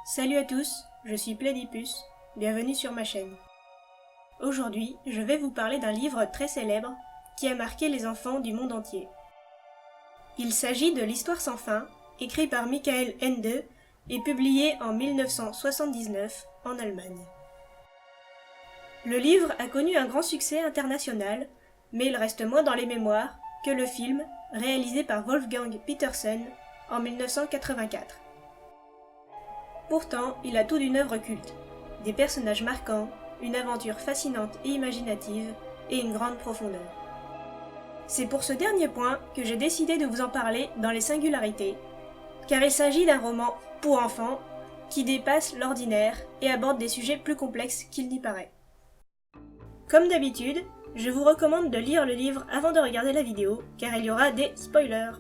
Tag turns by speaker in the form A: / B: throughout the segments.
A: Salut à tous, je suis Platypus, bienvenue sur ma chaîne. Aujourd'hui, je vais vous parler d'un livre très célèbre qui a marqué les enfants du monde entier. Il s'agit de L'Histoire sans fin, écrit par Michael Ende et publié en 1979 en Allemagne. Le livre a connu un grand succès international, mais il reste moins dans les mémoires que le film réalisé par Wolfgang Petersen en 1984. Pourtant, il a tout d'une œuvre culte, des personnages marquants, une aventure fascinante et imaginative, et une grande profondeur. C'est pour ce dernier point que j'ai décidé de vous en parler dans les singularités, car il s'agit d'un roman pour enfants qui dépasse l'ordinaire et aborde des sujets plus complexes qu'il n'y paraît. Comme d'habitude, je vous recommande de lire le livre avant de regarder la vidéo, car il y aura des spoilers.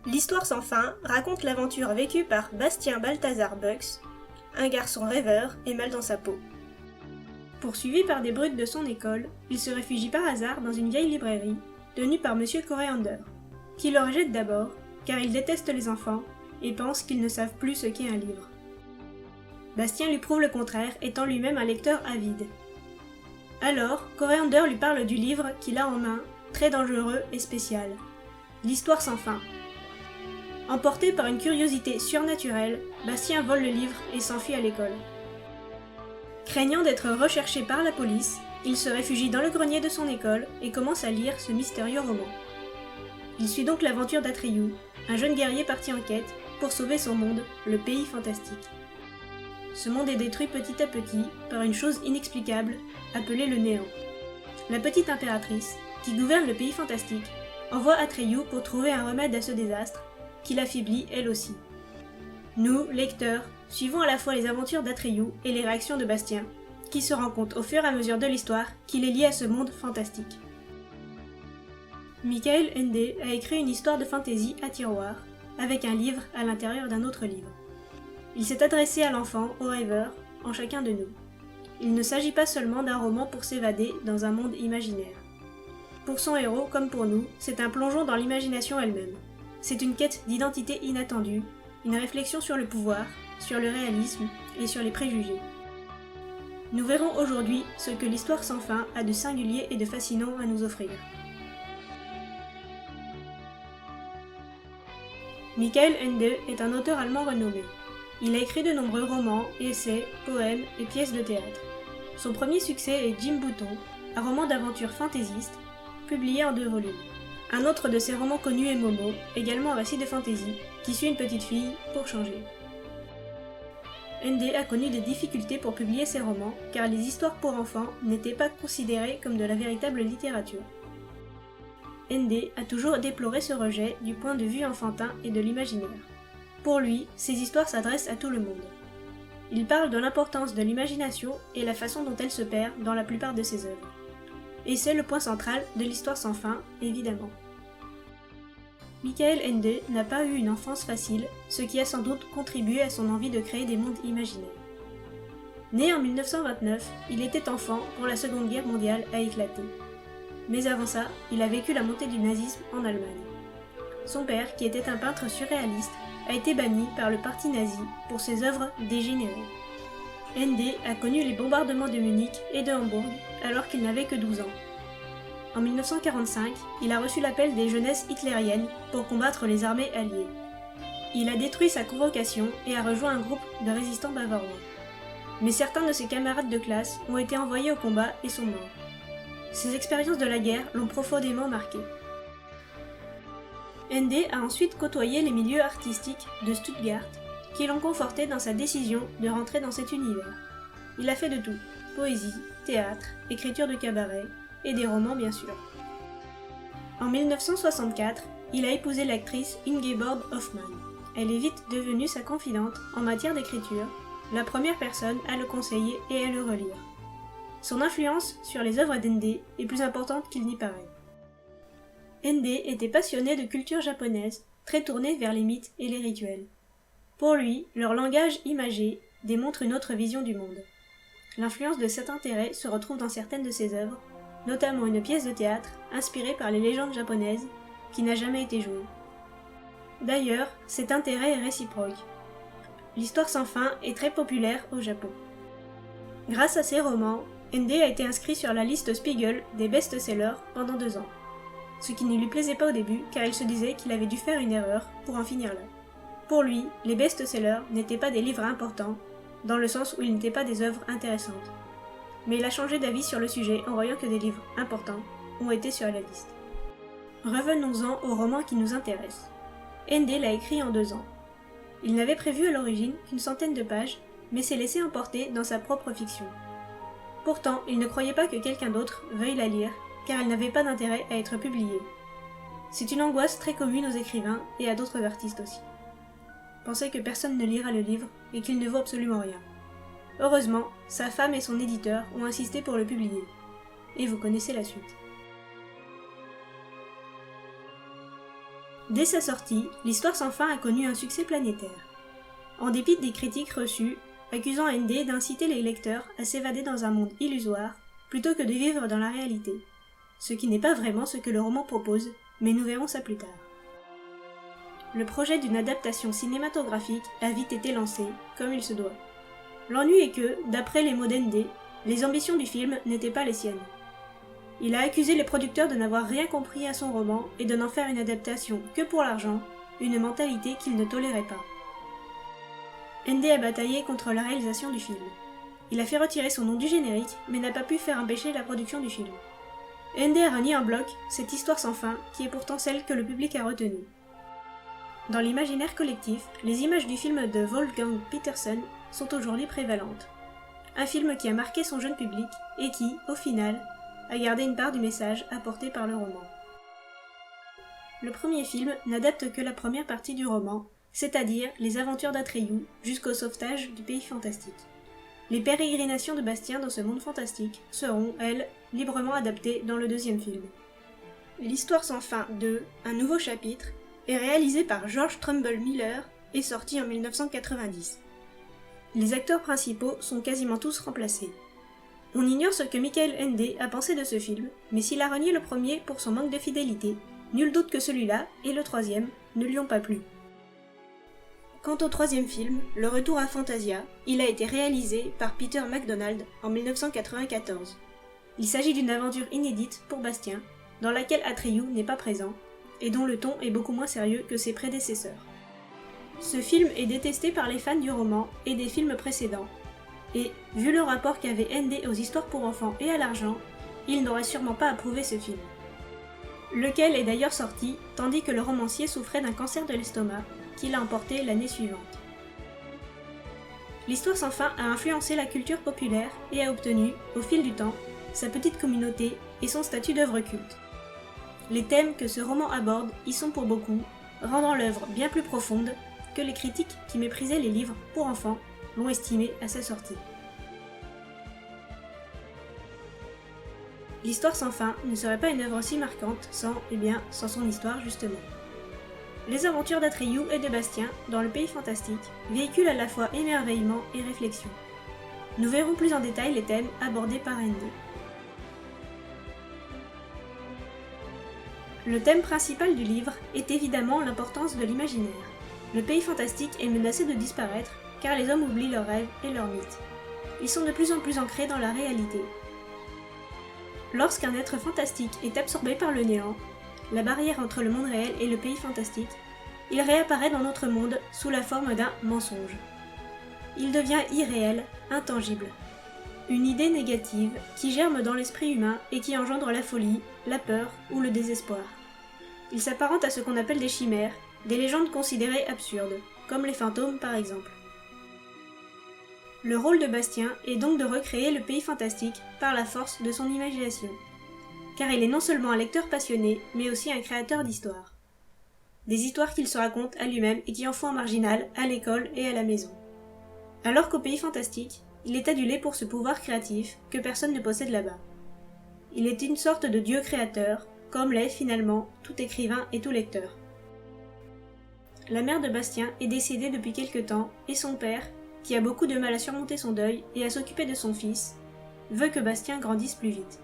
A: L'Histoire sans fin raconte l'aventure vécue par Bastien Balthazar Bucks, un garçon rêveur et mal dans sa peau. Poursuivi par des brutes de son école, il se réfugie par hasard dans une vieille librairie, tenue par Monsieur Coriander, qui le rejette d'abord, car il déteste les enfants et pense qu'ils ne savent plus ce qu'est un livre. Bastien lui prouve le contraire, étant lui-même un lecteur avide. Alors, Coriander lui parle du livre qu'il a en main, très dangereux et spécial, L'Histoire sans fin. Emporté par une curiosité surnaturelle, Bastien vole le livre et s'enfuit à l'école. Craignant d'être recherché par la police, il se réfugie dans le grenier de son école et commence à lire ce mystérieux roman. Il suit donc l'aventure d'Atreyu, un jeune guerrier parti en quête pour sauver son monde, le pays fantastique. Ce monde est détruit petit à petit par une chose inexplicable, appelée le néant. La petite impératrice, qui gouverne le pays fantastique, envoie Atreyu pour trouver un remède à ce désastre, qui l'affaiblit elle aussi. Nous, lecteurs, suivons à la fois les aventures d'Atreyu et les réactions de Bastien, qui se rend compte au fur et à mesure de l'histoire qu'il est lié à ce monde fantastique. Michael Ende a écrit une histoire de fantasy à tiroir, avec un livre à l'intérieur d'un autre livre. Il s'est adressé à l'enfant, au rêveur, en chacun de nous. Il ne s'agit pas seulement d'un roman pour s'évader dans un monde imaginaire. Pour son héros, comme pour nous, c'est un plongeon dans l'imagination elle-même. C'est une quête d'identité inattendue, une réflexion sur le pouvoir, sur le réalisme et sur les préjugés. Nous verrons aujourd'hui ce que l'Histoire sans fin a de singulier et de fascinant à nous offrir. Michael Ende est un auteur allemand renommé. Il a écrit de nombreux romans, essais, poèmes et pièces de théâtre. Son premier succès est Jim Bouton, un roman d'aventure fantaisiste, publié en 2 volumes. Un autre de ses romans connus est Momo, également un récit de fantasy, qui suit une petite fille pour changer. Ende a connu des difficultés pour publier ses romans, car les histoires pour enfants n'étaient pas considérées comme de la véritable littérature. Ende a toujours déploré ce rejet du point de vue enfantin et de l'imaginaire. Pour lui, ces histoires s'adressent à tout le monde. Il parle de l'importance de l'imagination et la façon dont elle se perd dans la plupart de ses œuvres. Et c'est le point central de l'Histoire sans fin, évidemment. Michael Ende n'a pas eu une enfance facile, ce qui a sans doute contribué à son envie de créer des mondes imaginaires. Né en 1929, il était enfant quand la Seconde Guerre mondiale a éclaté. Mais avant ça, il a vécu la montée du nazisme en Allemagne. Son père, qui était un peintre surréaliste, a été banni par le parti nazi pour ses œuvres dégénérées. Ende a connu les bombardements de Munich et de Hambourg alors qu'il n'avait que 12 ans. En 1945, il a reçu l'appel des jeunesses hitlériennes pour combattre les armées alliées. Il a détruit sa convocation et a rejoint un groupe de résistants bavarois. Mais certains de ses camarades de classe ont été envoyés au combat et sont morts. Ces expériences de la guerre l'ont profondément marqué. Ende a ensuite côtoyé les milieux artistiques de Stuttgart, qui l'ont conforté dans sa décision de rentrer dans cet univers. Il a fait de tout, poésie, théâtre, écriture de cabaret, et des romans bien sûr. En 1964, il a épousé l'actrice Ingeborg Hoffmann. Elle est vite devenue sa confidente en matière d'écriture, la première personne à le conseiller et à le relire. Son influence sur les œuvres d'Ende est plus importante qu'il n'y paraît. Ende était passionné de culture japonaise, très tourné vers les mythes et les rituels. Pour lui, leur langage imagé démontre une autre vision du monde. L'influence de cet intérêt se retrouve dans certaines de ses œuvres, notamment une pièce de théâtre inspirée par les légendes japonaises qui n'a jamais été jouée. D'ailleurs, cet intérêt est réciproque. l'histoire sans fin est très populaire au Japon. Grâce à ses romans, Ende a été inscrit sur la liste Spiegel des best-sellers pendant 2 ans. Ce qui ne lui plaisait pas au début car il se disait qu'il avait dû faire une erreur pour en finir là. Pour lui, les best-sellers n'étaient pas des livres importants, dans le sens où ils n'étaient pas des œuvres intéressantes. Mais il a changé d'avis sur le sujet en voyant que des livres importants ont été sur la liste. Revenons-en au roman qui nous intéresse. Ende l'a écrit en 2 ans. Il n'avait prévu à l'origine qu'une centaine de pages, mais s'est laissé emporter dans sa propre fiction. Pourtant, il ne croyait pas que quelqu'un d'autre veuille la lire, car elle n'avait pas d'intérêt à être publiée. C'est une angoisse très commune aux écrivains et à d'autres artistes aussi. Penser que personne ne lira le livre et qu'il ne vaut absolument rien. Heureusement, sa femme et son éditeur ont insisté pour le publier. Et vous connaissez la suite. Dès sa sortie, l'histoire sans fin a connu un succès planétaire. En dépit des critiques reçues, accusant Ende d'inciter les lecteurs à s'évader dans un monde illusoire, plutôt que de vivre dans la réalité. Ce qui n'est pas vraiment ce que le roman propose, mais nous verrons ça plus tard. Le projet d'une adaptation cinématographique a vite été lancé, comme il se doit. L'ennui est que, d'après les mots d'Ende, les ambitions du film n'étaient pas les siennes. Il a accusé les producteurs de n'avoir rien compris à son roman et de n'en faire une adaptation que pour l'argent, une mentalité qu'il ne tolérait pas. Ende a bataillé contre la réalisation du film. Il a fait retirer son nom du générique, mais n'a pas pu faire empêcher la production du film. Ende a renié en bloc cette histoire sans fin, qui est pourtant celle que le public a retenue. Dans l'imaginaire collectif, les images du film de Wolfgang Petersen sont aujourd'hui prévalentes. Un film qui a marqué son jeune public et qui, au final, a gardé une part du message apporté par le roman. Le premier film n'adapte que la première partie du roman, c'est-à-dire les aventures d'Atreyu jusqu'au sauvetage du pays fantastique. Les pérégrinations de Bastien dans ce monde fantastique seront, elles, librement adaptées dans le deuxième film. L'Histoire sans fin 2, un nouveau chapitre, est réalisé par George Trumbull Miller et sorti en 1990. Les acteurs principaux sont quasiment tous remplacés. On ignore ce que Michael Ende a pensé de ce film, mais s'il a renié le premier pour son manque de fidélité, nul doute que celui-là et le troisième ne lui ont pas plu. Quant au troisième film, Le Retour à Fantasia, il a été réalisé par Peter MacDonald en 1994. Il s'agit d'une aventure inédite pour Bastien, dans laquelle Atreyu n'est pas présent, et dont le ton est beaucoup moins sérieux que ses prédécesseurs. Ce film est détesté par les fans du roman et des films précédents, et, vu le rapport qu'avait Ende aux histoires pour enfants et à l'argent, il n'aurait sûrement pas approuvé ce film. Lequel est d'ailleurs sorti, tandis que le romancier souffrait d'un cancer de l'estomac, qu'il a emporté l'année suivante. L'Histoire sans fin a influencé la culture populaire et a obtenu, au fil du temps, sa petite communauté et son statut d'œuvre culte. Les thèmes que ce roman aborde y sont pour beaucoup, rendant l'œuvre bien plus profonde que les critiques qui méprisaient les livres pour enfants l'ont estimé à sa sortie. L'Histoire sans fin ne serait pas une œuvre aussi marquante sans son histoire justement. Les aventures d'Atreyu et de Bastien, dans le pays fantastique, véhiculent à la fois émerveillement et réflexion. Nous verrons plus en détail les thèmes abordés par Ende. Le thème principal du livre est évidemment l'importance de l'imaginaire. Le pays fantastique est menacé de disparaître car les hommes oublient leurs rêves et leurs mythes. Ils sont de plus en plus ancrés dans la réalité. Lorsqu'un être fantastique est absorbé par le néant, la barrière entre le monde réel et le pays fantastique, il réapparaît dans notre monde sous la forme d'un mensonge. Il devient irréel, intangible. Une idée négative qui germe dans l'esprit humain et qui engendre la folie, la peur ou le désespoir. Il s'apparente à ce qu'on appelle des chimères, des légendes considérées absurdes, comme les fantômes par exemple. Le rôle de Bastien est donc de recréer le pays fantastique par la force de son imagination. Car il est non seulement un lecteur passionné, mais aussi un créateur d'histoires. Des histoires qu'il se raconte à lui-même et qui en font un marginal à l'école et à la maison. Alors qu'au pays fantastique, il est adulé pour ce pouvoir créatif que personne ne possède là-bas. Il est une sorte de dieu créateur, comme l'est finalement tout écrivain et tout lecteur. La mère de Bastien est décédée depuis quelque temps et son père, qui a beaucoup de mal à surmonter son deuil et à s'occuper de son fils, veut que Bastien grandisse plus vite.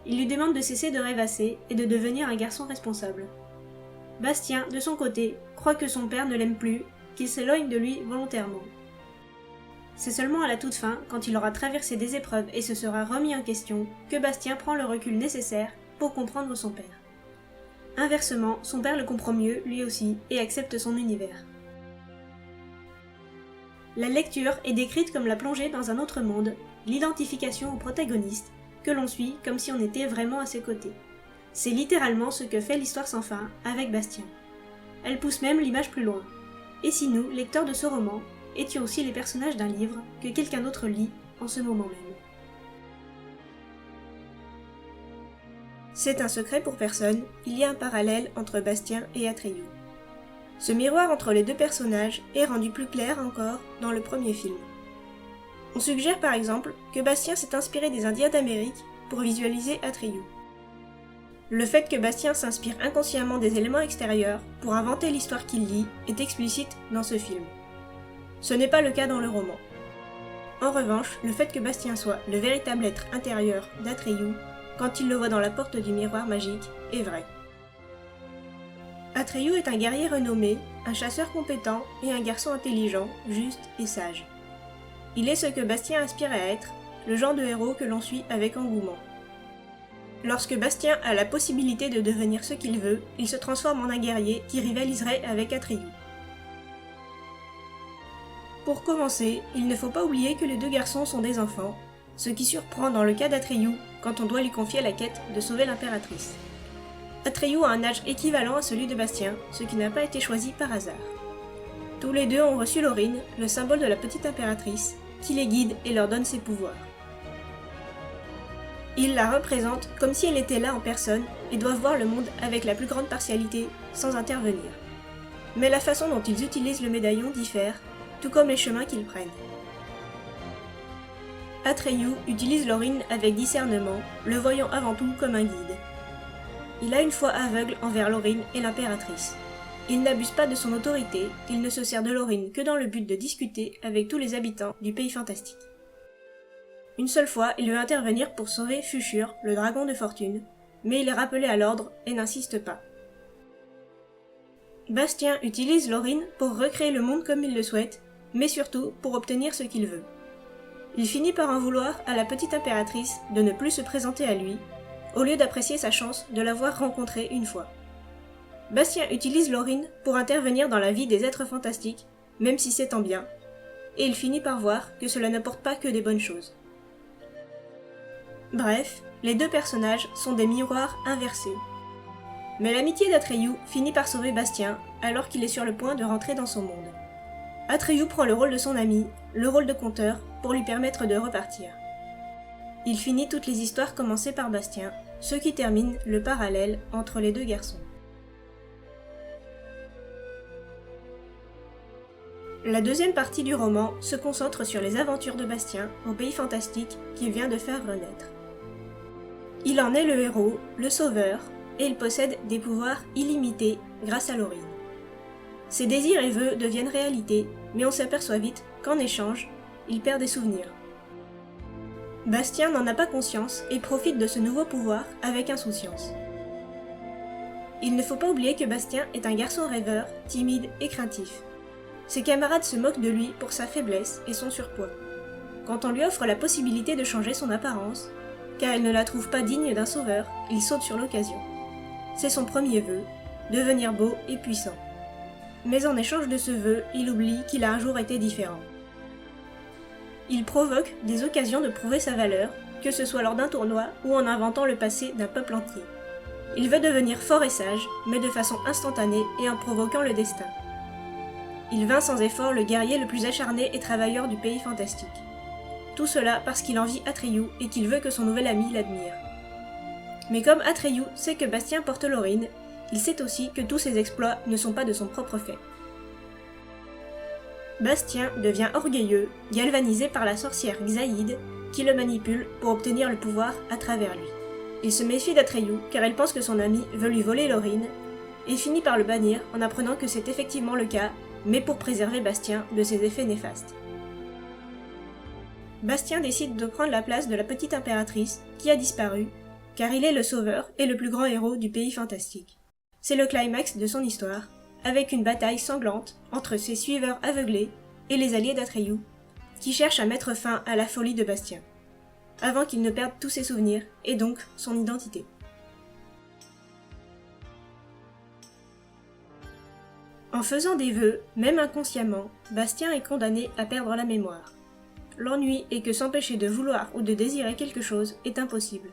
A: Il lui demande de cesser de rêvasser et de devenir un garçon responsable. Bastien, de son côté, croit que son père ne l'aime plus, qu'il s'éloigne de lui volontairement. C'est seulement à la toute fin, quand il aura traversé des épreuves et se sera remis en question, que Bastien prend le recul nécessaire pour comprendre son père. Inversement, son père le comprend mieux, lui aussi, et accepte son univers. La lecture est décrite comme la plongée dans un autre monde, l'identification au protagoniste, que l'on suit comme si on était vraiment à ses côtés. C'est littéralement ce que fait l'histoire sans fin avec Bastien. Elle pousse même l'image plus loin. Et si nous, lecteurs de ce roman, étions aussi les personnages d'un livre que quelqu'un d'autre lit en ce moment même? C'est un secret pour personne, il y a un parallèle entre Bastien et Atreyu. Ce miroir entre les deux personnages est rendu plus clair encore dans le premier film. On suggère par exemple que Bastien s'est inspiré des Indiens d'Amérique pour visualiser Atreyu. Le fait que Bastien s'inspire inconsciemment des éléments extérieurs pour inventer l'histoire qu'il lit est explicite dans ce film. Ce n'est pas le cas dans le roman. En revanche, le fait que Bastien soit le véritable être intérieur d'Atreyu, quand il le voit dans la porte du miroir magique, est vrai. Atreyu est un guerrier renommé, un chasseur compétent et un garçon intelligent, juste et sage. Il est ce que Bastien aspire à être, le genre de héros que l'on suit avec engouement. Lorsque Bastien a la possibilité de devenir ce qu'il veut, il se transforme en un guerrier qui rivaliserait avec Atreyu. Pour commencer, il ne faut pas oublier que les deux garçons sont des enfants, ce qui surprend dans le cas d'Atreyu quand on doit lui confier la quête de sauver l'impératrice. Atreyu a un âge équivalent à celui de Bastien, ce qui n'a pas été choisi par hasard. Tous les deux ont reçu l'Aurine, le symbole de la petite impératrice, qui les guide et leur donne ses pouvoirs. Ils la représentent comme si elle était là en personne et doivent voir le monde avec la plus grande partialité, sans intervenir. Mais la façon dont ils utilisent le médaillon diffère, tout comme les chemins qu'ils prennent. Atreyu utilise l'Aurine avec discernement, le voyant avant tout comme un guide. Il a une foi aveugle envers l'Aurine et l'impératrice. Il n'abuse pas de son autorité, il ne se sert de l'Aurine que dans le but de discuter avec tous les habitants du pays fantastique. Une seule fois, il veut intervenir pour sauver Fushur, le dragon de fortune, mais il est rappelé à l'ordre et n'insiste pas. Bastien utilise l'Aurine pour recréer le monde comme il le souhaite, mais surtout pour obtenir ce qu'il veut. Il finit par en vouloir à la petite impératrice de ne plus se présenter à lui, au lieu d'apprécier sa chance de l'avoir rencontrée une fois. Bastien utilise l'Aurine pour intervenir dans la vie des êtres fantastiques, même si c'est en bien, et il finit par voir que cela n'apporte pas que des bonnes choses. Bref, les deux personnages sont des miroirs inversés. Mais l'amitié d'Atreyu finit par sauver Bastien alors qu'il est sur le point de rentrer dans son monde. Atreyu prend le rôle de son ami, le rôle de conteur, pour lui permettre de repartir. Il finit toutes les histoires commencées par Bastien, ce qui termine le parallèle entre les deux garçons. La deuxième partie du roman se concentre sur les aventures de Bastien au pays fantastique qu'il vient de faire renaître. Il en est le héros, le sauveur, et il possède des pouvoirs illimités grâce à l'Aurine. Ses désirs et vœux deviennent réalité, mais on s'aperçoit vite qu'en échange, il perd des souvenirs. Bastien n'en a pas conscience et profite de ce nouveau pouvoir avec insouciance. Il ne faut pas oublier que Bastien est un garçon rêveur, timide et craintif. Ses camarades se moquent de lui pour sa faiblesse et son surpoids. Quand on lui offre la possibilité de changer son apparence, car il ne la trouve pas digne d'un sauveur, il saute sur l'occasion. C'est son premier vœu, devenir beau et puissant. Mais en échange de ce vœu, il oublie qu'il a un jour été différent. Il provoque des occasions de prouver sa valeur, que ce soit lors d'un tournoi ou en inventant le passé d'un peuple entier. Il veut devenir fort et sage, mais de façon instantanée et en provoquant le destin. Il vainc sans effort le guerrier le plus acharné et travailleur du pays fantastique. Tout cela parce qu'il envie Atreyu et qu'il veut que son nouvel ami l'admire. Mais comme Atreyu sait que Bastien porte l'Aurine, il sait aussi que tous ses exploits ne sont pas de son propre fait. Bastien devient orgueilleux, galvanisé par la sorcière Xaïd, qui le manipule pour obtenir le pouvoir à travers lui. Il se méfie d'Atreyu car elle pense que son ami veut lui voler l'Aurine, et finit par le bannir en apprenant que c'est effectivement le cas, mais pour préserver Bastien de ses effets néfastes. Bastien décide de prendre la place de la petite impératrice qui a disparu, car il est le sauveur et le plus grand héros du pays fantastique. C'est le climax de son histoire, avec une bataille sanglante entre ses suiveurs aveuglés et les alliés d'Atreyu, qui cherche à mettre fin à la folie de Bastien, avant qu'il ne perde tous ses souvenirs et donc son identité. En faisant des vœux, même inconsciemment, Bastien est condamné à perdre la mémoire. L'ennui est que s'empêcher de vouloir ou de désirer quelque chose est impossible.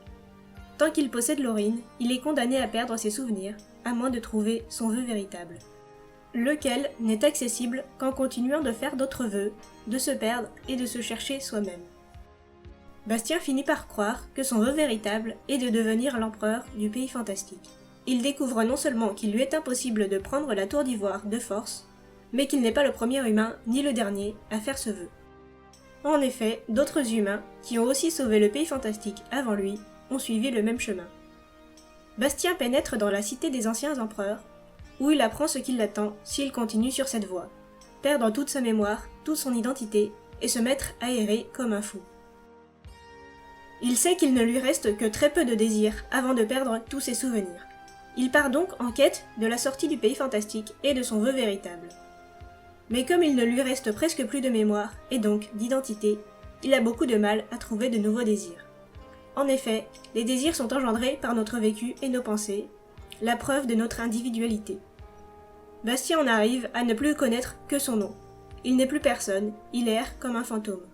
A: Tant qu'il possède Laurine, il est condamné à perdre ses souvenirs, à moins de trouver son vœu véritable, lequel n'est accessible qu'en continuant de faire d'autres vœux, de se perdre et de se chercher soi-même. Bastien finit par croire que son vœu véritable est de devenir l'empereur du pays fantastique. Il découvre non seulement qu'il lui est impossible de prendre la tour d'ivoire de force, mais qu'il n'est pas le premier humain ni le dernier à faire ce vœu. En effet, d'autres humains, qui ont aussi sauvé le pays fantastique avant lui, ont suivi le même chemin. Bastien pénètre dans la cité des anciens empereurs, où il apprend ce qui l'attend s'il continue sur cette voie, perdre toute sa mémoire, toute son identité, et se mettre à errer comme un fou. Il sait qu'il ne lui reste que très peu de désirs avant de perdre tous ses souvenirs. Il part donc en quête de la sortie du pays fantastique et de son vœu véritable. Mais comme il ne lui reste presque plus de mémoire, et donc d'identité, il a beaucoup de mal à trouver de nouveaux désirs. En effet, les désirs sont engendrés par notre vécu et nos pensées, la preuve de notre individualité. Bastien en arrive à ne plus connaître que son nom. Il n'est plus personne, il erre comme un fantôme.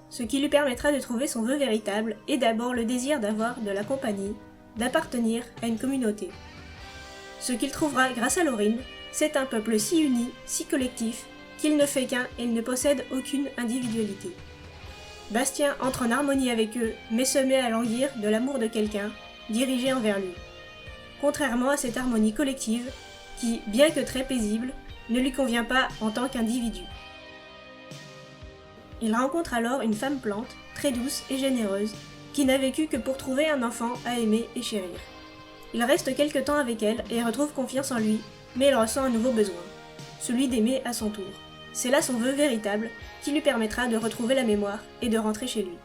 A: Ce qui lui permettra de trouver son vœu véritable est d'abord le désir d'avoir de la compagnie, d'appartenir à une communauté. Ce qu'il trouvera grâce à Laurine, c'est un peuple si uni, si collectif, qu'il ne fait qu'un et il ne possède aucune individualité. Bastien entre en harmonie avec eux, mais se met à languir de l'amour de quelqu'un, dirigé envers lui. Contrairement à cette harmonie collective, qui, bien que très paisible, ne lui convient pas en tant qu'individu. Il rencontre alors une femme plante, très douce et généreuse, qui n'a vécu que pour trouver un enfant à aimer et chérir. Il reste quelque temps avec elle et retrouve confiance en lui, mais il ressent un nouveau besoin, celui d'aimer à son tour. C'est là son vœu véritable, qui lui permettra de retrouver la mémoire et de rentrer chez lui.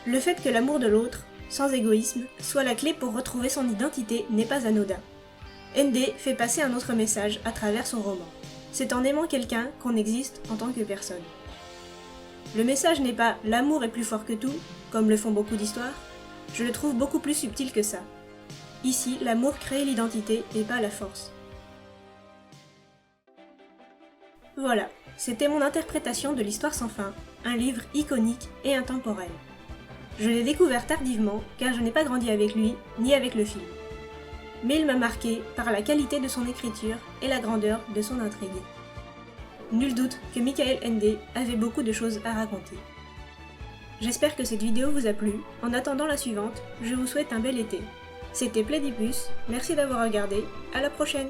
A: Le fait que l'amour de l'autre, sans égoïsme, soit la clé pour retrouver son identité n'est pas anodin. ND fait passer un autre message à travers son roman. C'est en aimant quelqu'un qu'on existe en tant que personne. Le message n'est pas « l'amour est plus fort que tout », comme le font beaucoup d'histoires, je le trouve beaucoup plus subtil que ça. Ici, l'amour crée l'identité et pas la force. Voilà, c'était mon interprétation de l'Histoire sans fin, un livre iconique et intemporel. Je l'ai découvert tardivement car je n'ai pas grandi avec lui, ni avec le film. Mais il m'a marqué par la qualité de son écriture et la grandeur de son intrigue. Nul doute que Michael Ende avait beaucoup de choses à raconter. J'espère que cette vidéo vous a plu. En attendant la suivante, je vous souhaite un bel été. C'était Plaidipus, merci d'avoir regardé, à la prochaine!